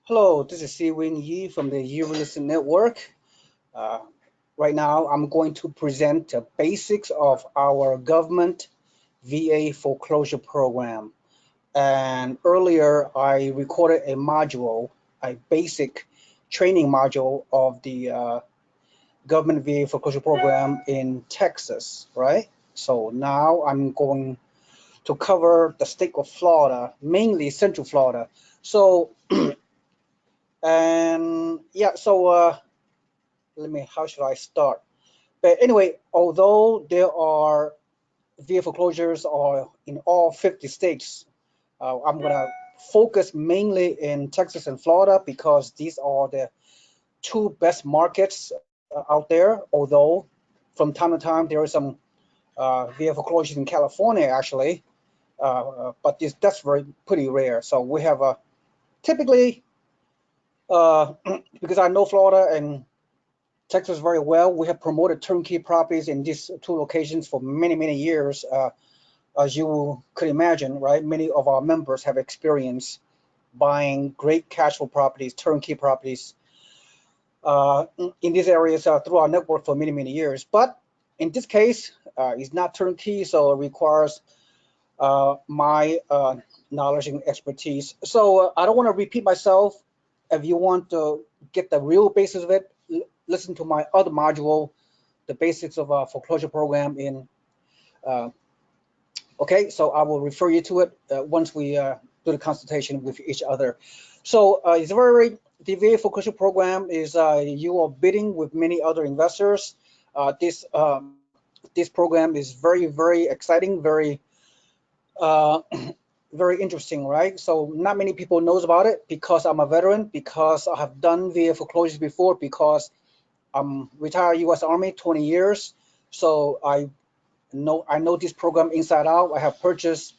Hello, this is Seewing Yee from the Yee Real Estate Network. Uh, right now, I'm going to present the basics of our government VA foreclosure program. And earlier, I recorded a basic training module of the government VA foreclosure program in Texas, right? So now I'm going to cover the state of Florida, mainly Central Florida. So, and yeah, so how should I start? But anyway, although there are vehicle foreclosures are in all 50 states, I'm gonna focus mainly in Texas and Florida because these are the two best markets out there. Although from time to time there is some vehicle foreclosures in California actually, but that's very pretty rare. So we have typically because I know Florida and Texas very well. We have promoted turnkey properties in these two locations for many, many years. As you could imagine, right? Many of our members have experience buying great cash flow properties, turnkey properties in these areas through our network for many, many years. But in this case, it's not turnkey, so it requires my knowledge and expertise. So I don't want to repeat myself. If you want to get the real basis of it, listen to my other module, the basics of a foreclosure program in. Uh, okay, so I will refer you to it once we do the consultation with each other. So it's the VA foreclosure program is you are bidding with many other investors. This program is very exciting, uh, very interesting, right? So not many people knows about it because I'm a veteran, because I have done VA foreclosures before, because I'm retired U.S. Army 20 years. So I know this program inside out. I have purchased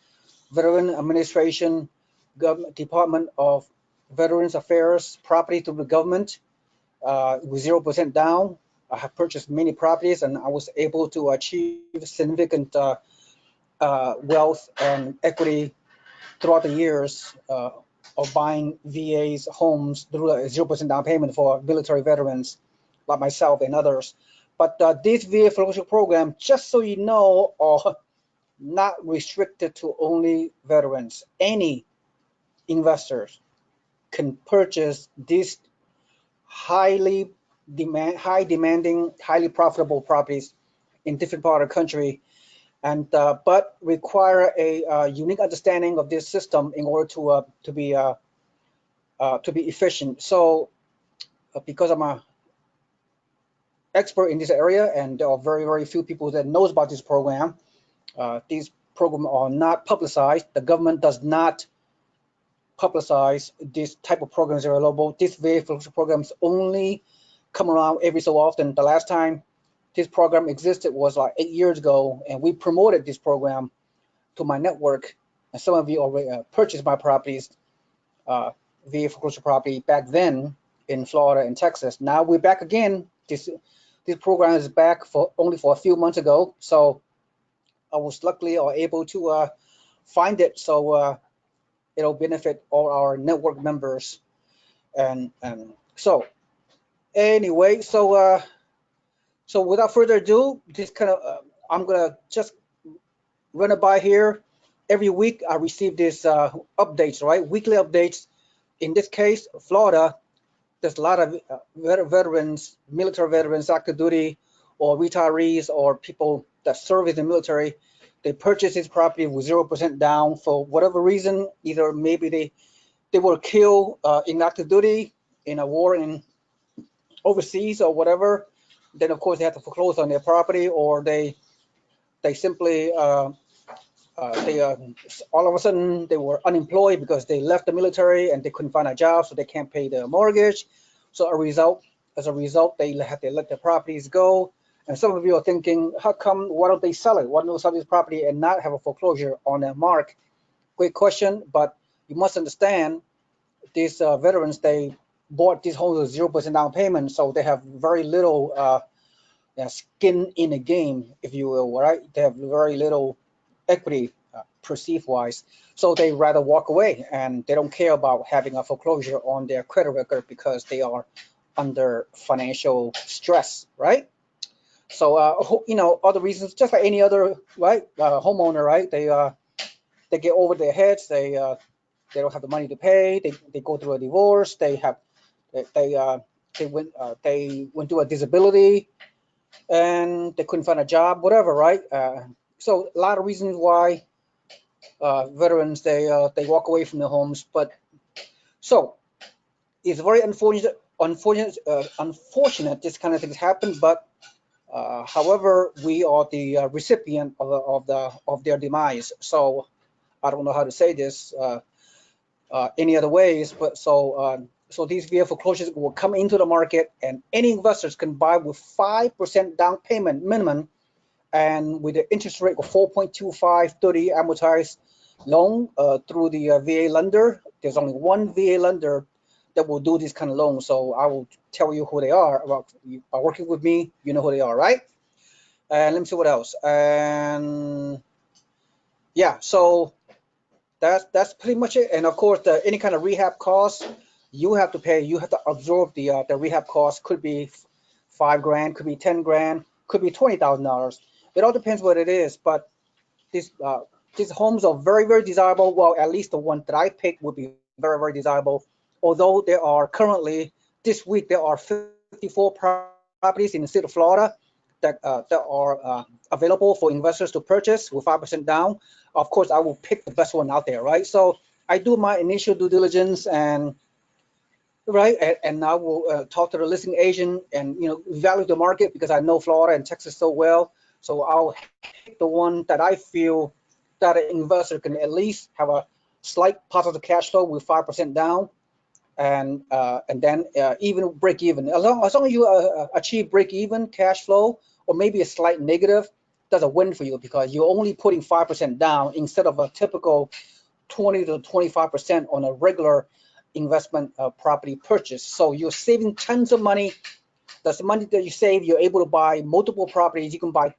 Veteran Administration, Government Department of Veterans Affairs property through the government with 0% down. I have purchased many properties and I was able to achieve significant wealth and equity throughout the years of buying VA's homes through a 0% down payment for military veterans like myself and others. But this VA foreclosure program, just so you know, are not restricted to only veterans. Any investors can purchase these high demanding, highly profitable properties in different part of the country, and but require a unique understanding of this system in order to be efficient. So because I'm a expert in this area and there are very few people that knows about this program, these programs are not publicized. The government does not publicize this type of programs are available. These VA programs only come around every so often. The last time this program existed was like 8 years ago, and we promoted this program to my network. And some of you already purchased my properties, uh, VA foreclosure property back then in Florida and Texas. Now we're back again. This program is back for only for a few months ago. So I was luckily or able to find it. So it'll benefit all our network members. And so anyway, so without further ado, this kind of I'm gonna just run it by here. Every week I receive these updates, right? Weekly updates. In this case, Florida, there's a lot of veterans, military veterans, active duty, or retirees, or people that serve in the military. They purchase this property with 0% down for whatever reason. Either maybe they were killed in active duty in a war in overseas or whatever. Then of course they have to foreclose on their property, or they simply they all of a sudden they were unemployed because they left the military and they couldn't find a job, so they can't pay the mortgage. So as a result, they have to let their properties go. And some of you are thinking, how come? Why don't they sell it? Why don't they sell this property and not have a foreclosure on their mark? Great question, but you must understand these veterans, they bought these homes with 0% down payment, so they have very little skin in the game, if you will, right? They have very little equity perceived wise. So they rather walk away, and they don't care about having a foreclosure on their credit record because they are under financial stress, right? So other reasons, just like any other, right, homeowner, right? They get over their heads. They don't have the money to pay. They go through a divorce. They went through a disability, and they couldn't find a job, whatever, right? So a lot of reasons why veterans they walk away from their homes. But so it's very unfortunate this kind of things happen. But however, we are the recipient of their demise. So I don't know how to say this any other ways, but so these VA foreclosures will come into the market, and any investors can buy with 5% down payment minimum, and with the interest rate of 4.25, 30 amortized loan through the VA lender. There's only one VA lender that will do this kind of loan. So I will tell you who they are. About you are working with me, you know who they are, right? And let me see what else. And yeah, so that's pretty much it. And of course, any kind of rehab costs you have to pay. You have to absorb the rehab costs. Could be $5,000, could be $10,000, could be $20,000. It all depends what it is. But these homes are very, very desirable. Well, at least the one that I picked would be very, very desirable. Although there are currently this week there are 54 properties in the state of Florida that are available for investors to purchase with 5% down. Of course, I will pick the best one out there, right? So I do my initial due diligence, and right, and I will talk to the listing agent and evaluate the market, because I know Florida and Texas so well. So I'll pick the one that I feel that an investor can at least have a slight positive cash flow with 5% down, and then even break even. As long as you achieve break even cash flow, or maybe a slight negative, that's a win for you, because you're only putting 5% down instead of a typical 20 to 25% on a regular investment property purchase. So you're saving tons of money. That's the money that you save. You're able to buy multiple properties. You can buy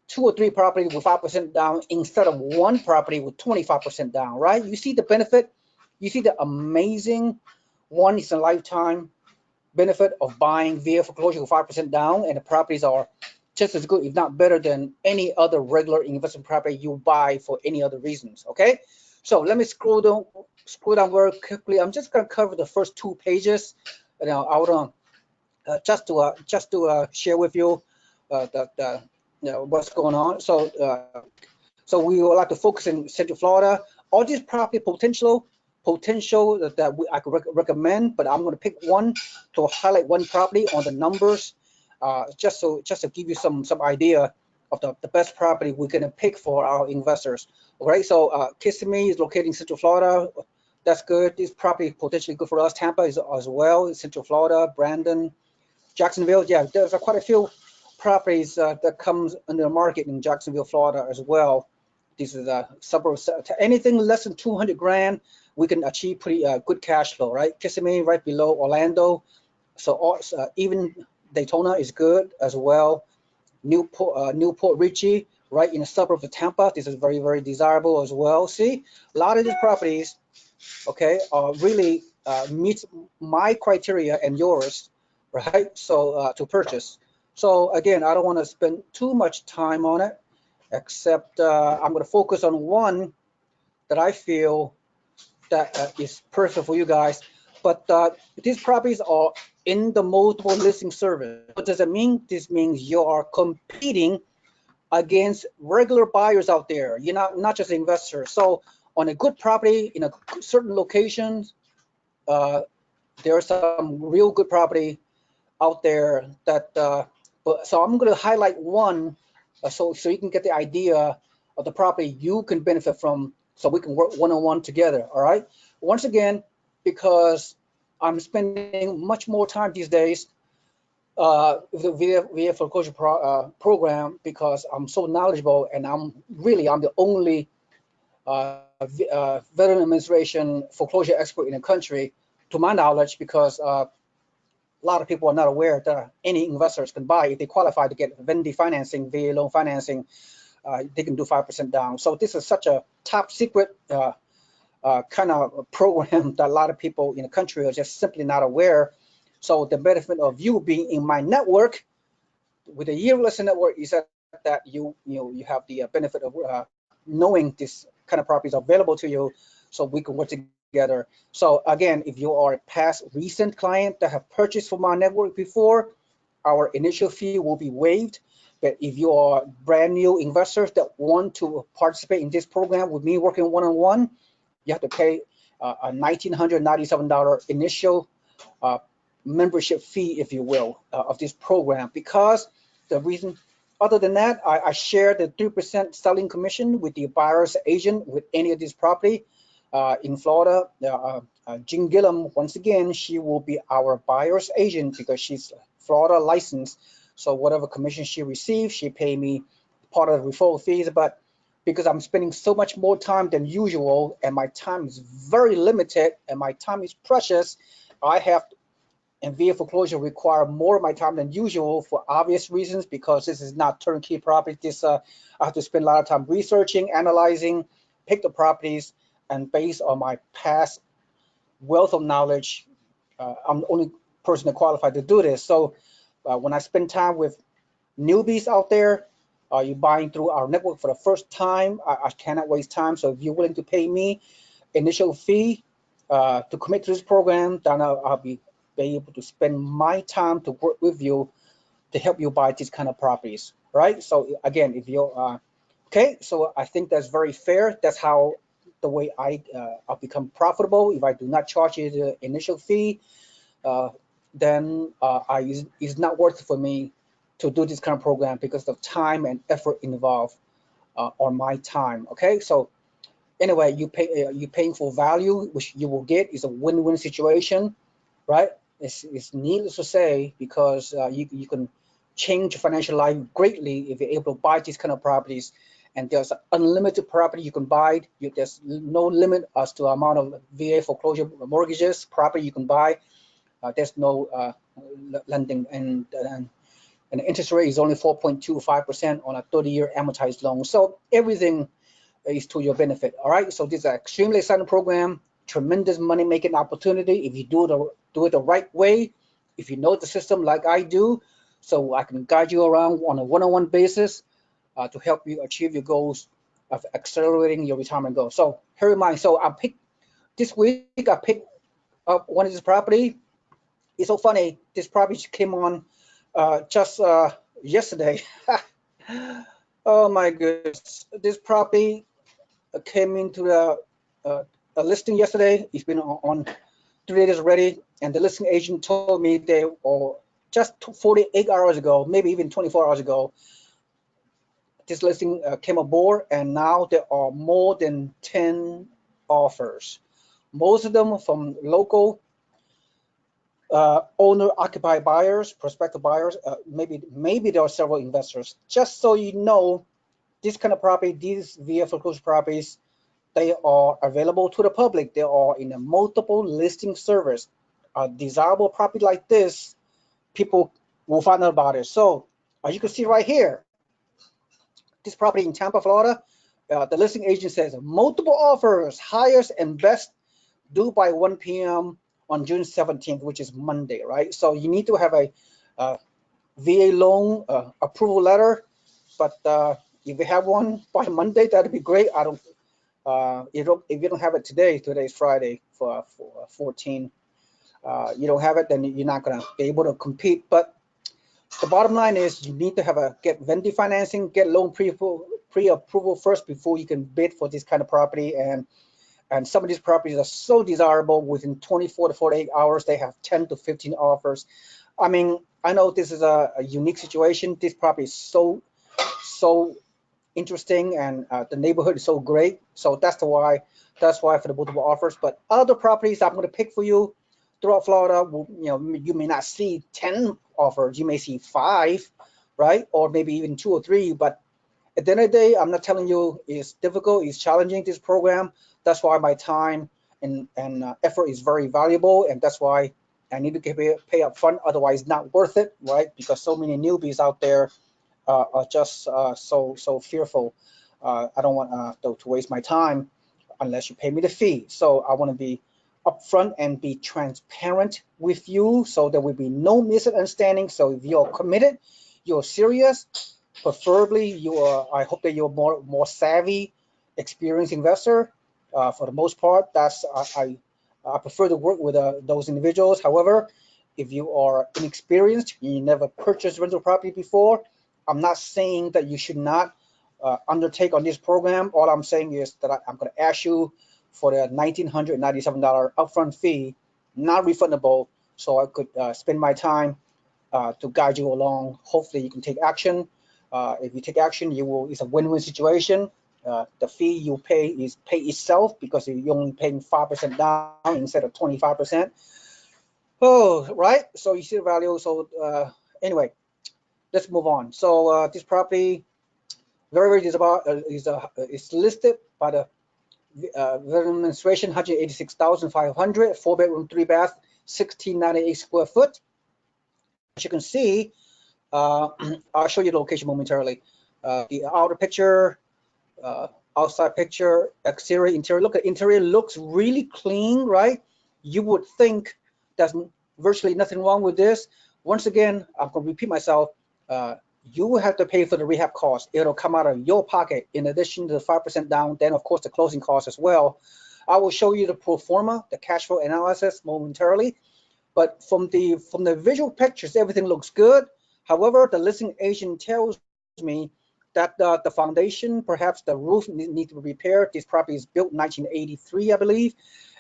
2 or 3 properties with 5% down instead of one property with 25% down, right? You see the benefit. You see the amazing once in a lifetime benefit of buying VA foreclosure with 5% down, and the properties are just as good, if not better, than any other regular investment property you buy for any other reasons. Okay, so let me scroll down very quickly. I'm just going to cover the first 2 pages. Now I want to share with you what's going on. So we would like to focus in Central Florida. All these property potential that I could recommend, but I'm going to pick one to highlight one property on the numbers, just to give you some idea of the best property we're going to pick for our investors. All right, so Kissimmee is located in Central Florida. That's good. This property is potentially good for us. Tampa is as well, Central Florida. Brandon, Jacksonville. Yeah, there's quite a few properties that comes under the market in Jacksonville, Florida as well. These are the suburbs. Anything less than 200 grand, we can achieve pretty good cash flow, right? Kissimmee right below Orlando. So even Daytona is good as well. Newport Richie right in the suburb of Tampa. This is very, very desirable as well. See, a lot of these properties, okay, really meets my criteria and yours, right? So to purchase. So again, I don't want to spend too much time on it, except I'm going to focus on one that I feel that is perfect for you guys. But these properties are in the multiple listing service. What does it mean? This means you are competing against regular buyers out there. You're not just investors. So on a good property in a certain location, there are some real good property out there that. So I'm going to highlight one, so you can get the idea of the property you can benefit from, so we can work one-on-one together. All right. Once again, because I'm spending much more time these days with the VA foreclosure program, because I'm so knowledgeable, and I'm the only Veteran Administration foreclosure expert in the country, to my knowledge, because a lot of people are not aware that any investors can buy if they qualify to get VA financing, VA loan financing. they can do 5% down. So this is such a top secret kind of program that a lot of people in the country are just simply not aware. So the benefit of you being in my network with a year lesson network is that you have the benefit of knowing this kind of properties available to you, so we can work together. So again, if you are a past recent client that have purchased from our network before, our initial fee will be waived. But if you are brand new investors that want to participate in this program with me working one-on-one, you have to pay a $1,997 initial uh, membership fee, if you will, of this program. Because the reason, other than that, I share the 3% selling commission with the buyer's agent with any of this property. In Florida, Jean Gillum, once again, she will be our buyer's agent because she's Florida licensed. So whatever commission she receives, she pay me part of the referral fees. But because I'm spending so much more time than usual, and my time is very limited, and my time is precious, I have, and VA foreclosure require more of my time than usual for obvious reasons, because this is not turnkey property. This I have to spend a lot of time researching, analyzing, pick the properties, and based on my past wealth of knowledge, I'm the only person that qualified to do this. So when I spend time with newbies out there, you're buying through our network for the first time, I cannot waste time. So if you're willing to pay me initial fee to commit to this program, then I'll be able to spend my time to work with you to help you buy these kind of properties, right? So again, if you're okay, so I think that's very fair. That's how the way I'll become profitable. If I do not charge you the initial fee, uh, then it's not worth it for me to do this kind of program because of time and effort involved on my time. Okay, so anyway, you're paying for value, which you will get is a win-win situation, right? It's needless to say, because you can change your financial life greatly if you're able to buy these kind of properties. And there's unlimited property you can buy. There's no limit as to the amount of VA foreclosure mortgages property you can buy. There's no lending, and the interest rate is only 4.25% on a 30-year amortized loan. So everything is to your benefit. All right. So this is an extremely exciting program, tremendous money-making opportunity if you do it the right way, if you know the system like I do, so I can guide you around on a one-on-one basis to help you achieve your goals of accelerating your retirement goals. So here in mind, so this week I picked up one of this property. It's so funny. This property came on just yesterday. Oh my goodness. This property came into a listing yesterday. It's been on 3 days already, and the listing agent told me they or just 48 hours ago, maybe even 24 hours ago, this listing came aboard, and now there are more than 10 offers. Most of them from local owner-occupied buyers, prospective buyers. Maybe there are several investors. Just so you know, this kind of property, these VA foreclosure properties, they are available to the public. They are in a multiple listing service. A desirable property like this, people will find out about it. So as you can see right here, this property in Tampa, Florida, the listing agent says multiple offers, highest and best due by 1 p.m. on June 17th, which is Monday, right? So you need to have a VA loan approval letter, but if you have one by Monday, that'd be great. If you don't have it today is Friday for 14. You don't have it, then you're not gonna be able to compete. But the bottom line is you need to get vendor financing, get loan pre-approval first before you can bid for this kind of property. And some of these properties are so desirable. Within 24 to 48 hours, they have 10 to 15 offers. I mean, I know this is a unique situation. This property is so interesting, and the neighborhood is so great. So that's why for the multiple offers. But other properties I'm going to pick for you throughout Florida, you may not see 10 offers. You may see 5, right? Or maybe even 2 or 3. But at the end of the day, I'm not telling you it's difficult, it's challenging, this program. That's why my time and effort is very valuable, and that's why I need to pay up front. Otherwise, not worth it, right? Because so many newbies out there are just so fearful. I don't want to waste my time unless you pay me the fee. So I want to be upfront and be transparent with you, so there will be no misunderstanding. So if you're committed, you're serious, preferably you are. I hope that you're more savvy, experienced investor. For the most part, I prefer to work with those individuals. However, if you are inexperienced, you never purchased rental property before, I'm not saying that you should not undertake on this program. All I'm saying is that I'm going to ask you for the $1,997 upfront fee, not refundable, so I could spend my time to guide you along. Hopefully, you can take action. If you take action, it's a win-win situation. The fee you pay is pay itself because you're only paying 5% down instead of 25%. Oh, right. So you see the value. So anyway, let's move on. So this property very is listed by the Veteran Administration, 186,500, 4 bedroom, 3 bath, 1698 square foot. As you can see, I'll show you the location momentarily. The outer picture, uh, outside picture, exterior, interior. Look, the interior looks really clean, right? You would think there's virtually nothing wrong with this. Once again, I'm going to repeat myself. Uh, you will have to pay for the rehab cost. It'll come out of your pocket in addition to the 5% down, then of course the closing costs as well. I will show you the pro forma, the cash flow analysis momentarily. But from the visual pictures, everything looks good. However, the listing agent tells me that the foundation, perhaps the roof need to be repaired. This property is built in 1983, I believe.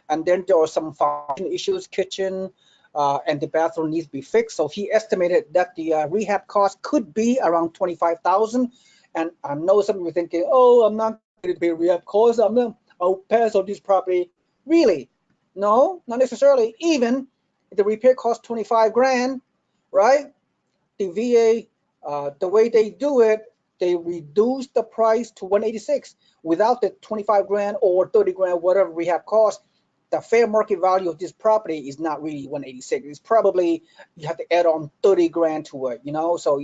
And then there are some foundation issues, kitchen, and the bathroom needs to be fixed. So he estimated that the rehab cost could be around 25,000. And I know some of you are thinking, oh, I'm not going to pay rehab costs. I'll pass on this property. Really? No, not necessarily. Even if the repair costs 25 grand, right? The VA, the way they do it, they reduce the price to 186 without the 25 grand or 30 grand, whatever rehab cost. The fair market value of this property is not really 186. It's probably, you have to add on 30 grand to it, so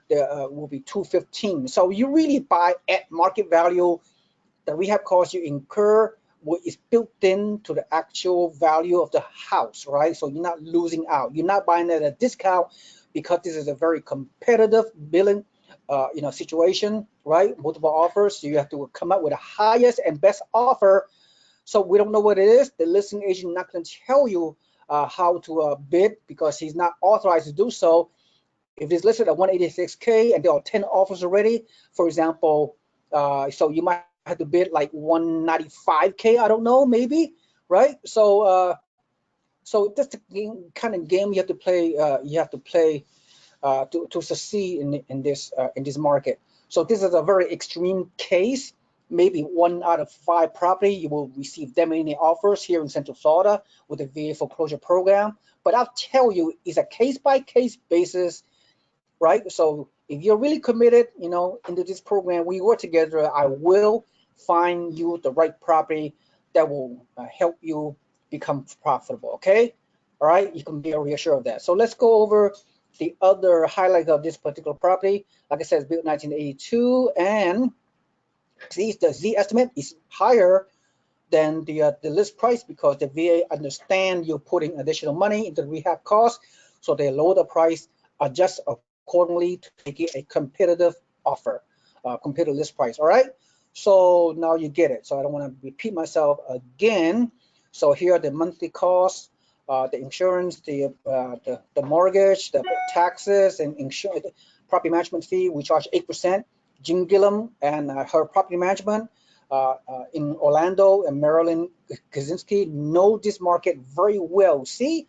there will be 215. So you really buy at market value. The rehab cost you incur is built into the actual value of the house, right? So you're not losing out. You're not buying at a discount because this is a very competitive billing situation, right? Multiple offers. So you have to come up with the highest and best offer. So we don't know what it is. The listing agent not going to tell you how to bid because he's not authorized to do so. If it's listed at 186K and there are 10 offers already, for example, so you might have to bid like 195K. I don't know, maybe, right? So that's the kind of game you have to play. You have to play to succeed in this market. So this is a very extreme case. Maybe 1 out of 5 property you will receive that many offers here in Central Florida with the VA foreclosure program. But I'll tell you, it's a case by case basis, right? So if you're really committed, into this program, we work together. I will find you the right property that will help you become profitable. Okay, all right. You can be reassured of that. So let's go over the other highlight of this particular property. Like I said, it's built 1982, and the Z estimate is higher than the list price because the VA understand you're putting additional money into the rehab cost, so they lower the price, adjust accordingly to make it a competitive offer, compared to list price. All right. So now you get it. So I don't want to repeat myself again. So here are the monthly costs, the insurance, the mortgage, the taxes, and insurance, property management fee. We charge 8%. Jean Gillum and her property management in Orlando and Marilyn Kaczynski know this market very well. See,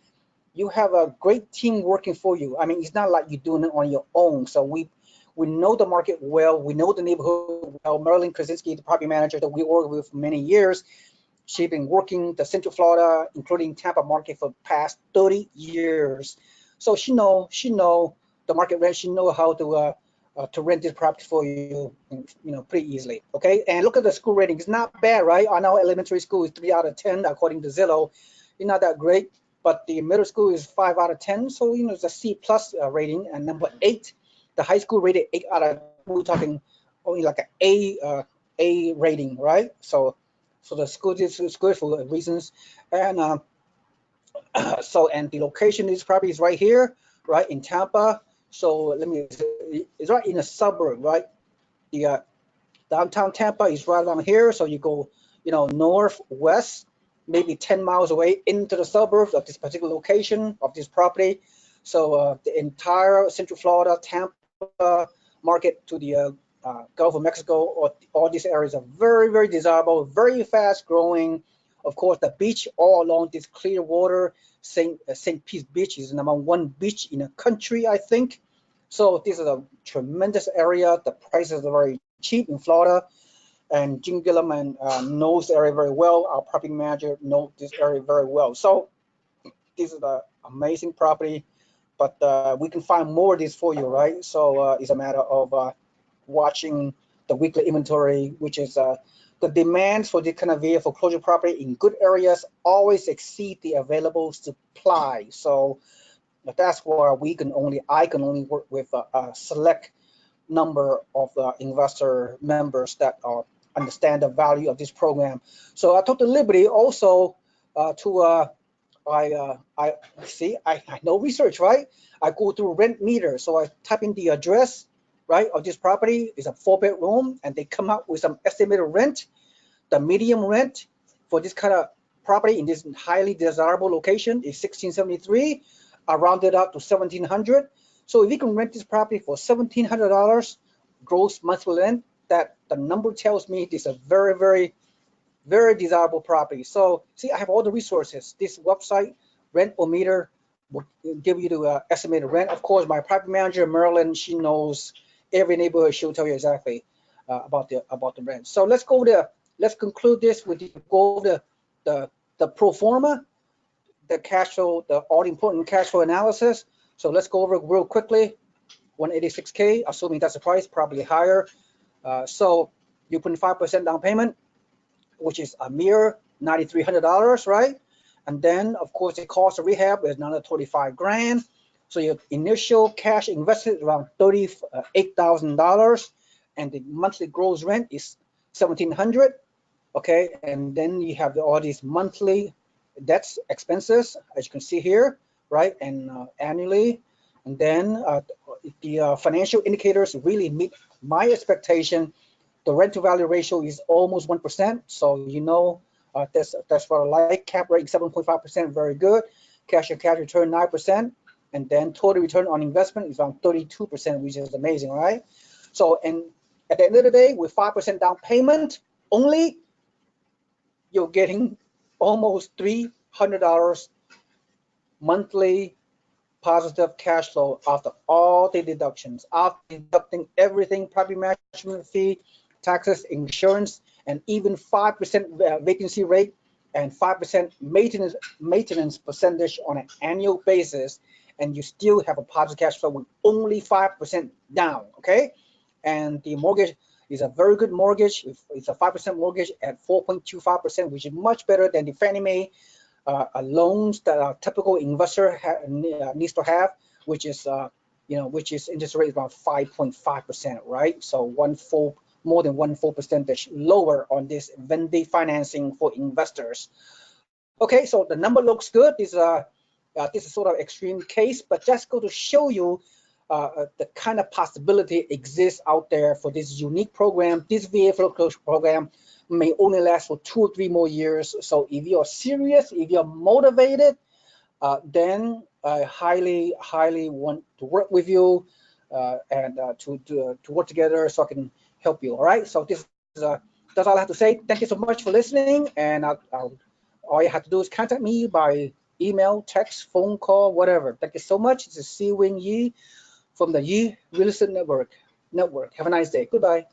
you have a great team working for you. I mean, it's not like you're doing it on your own. So we know the market well. We know the neighborhood well. Marilyn Krasinski, the property manager that we worked with for many years, she's been working the Central Florida, including Tampa market for the past 30 years. So she know the market rent. She know how to rent this property for you, pretty easily. Okay, and look at the school rating. It's not bad, right? On our elementary school is 3 out of 10 according to Zillow. It's not that great, but the middle school is 5 out of 10. So it's a C plus rating. And number 8, the high school rated 8 out of 10. We're talking only like an A rating, right? So the school is good for reasons, and so and the location is probably is right here, right in Tampa. So it's right in a suburb, right? The downtown Tampa is right around here. So you go, northwest, maybe 10 miles away into the suburbs of this particular location of this property. So the entire Central Florida, Tampa market to the Gulf of Mexico, or all these areas are very, very desirable, very fast growing. Of course, the beach all along this clear water, St. Pete Beach is the #1 beach in the country, I think. So this is a tremendous area. The prices are very cheap in Florida, and Jim Gilliam knows the area very well. Our property manager knows this area very well. So this is an amazing property, but we can find more of this for you, right? So it's a matter of watching the weekly inventory, which is the demands for this kind of vehicle foreclosure property in good areas always exceed the available supply. So that's why I can only work with a select number of investor members that understand the value of this program. So I took the liberty also to I see I know research, right? I go through rent meter, so I type in the address, right, of this property. Is a 4-bedroom, and they come out with some estimated rent. The median rent for this kind of property in this highly desirable location is $1,673. I rounded out to $1,700. So if you can rent this property for $1,700 gross monthly rent, that the number tells me this is a very, very, very desirable property. So see, I have all the resources. This website, Rent-O-Meter, will give you the estimated rent. Of course, my property manager, Marilyn, she knows every neighborhood. She'll tell you exactly about the rent. So let's conclude this with the pro forma, the cash flow, the all important cash flow analysis. So let's go over it real quickly. 186K, assuming that's the price, probably higher. So you put 5% down payment, which is a mere $9,300, right? And then, of course, the cost of rehab is another 25 grand. So your initial cash invested is around $38,000, and the monthly gross rent is $1,700. Okay, and then you have all these monthly debts, expenses, as you can see here, right, and annually. And then the financial indicators really meet my expectation. The rent to value ratio is almost 1%, so that's what I like. Cap rate 7.5%, very good. Cash on cash return 9%, and then total return on investment is around 32%, which is amazing, right? So, and at the end of the day, with 5% down payment only, you're getting almost $300 monthly positive cash flow after all the deductions, after deducting everything, property management fee, taxes, insurance, and even 5% vacancy rate and 5% maintenance percentage on an annual basis, and you still have a positive cash flow with only 5% down, okay? And the mortgage is a very good mortgage. It's a 5% mortgage at 4.25%, which is much better than the Fannie Mae loans that a typical investor needs to have, which is interest rate around 5.5%, right? So more than 1 full percentage lower on this Vendy financing for investors. Okay, so the number looks good. This is sort of extreme case, but just go to show you the kind of possibility exists out there for this unique program. This VA foreclosure program may only last for 2 or 3 more years. So if you're serious, if you're motivated, then I highly, highly want to work with you and to work together so I can help you. All right. So that's all I have to say. Thank you so much for listening. And all you have to do is contact me by email, text, phone call, whatever. Thank you so much. This is Seewing Yee from the Yee Real Estate Network. Have a nice day. Goodbye.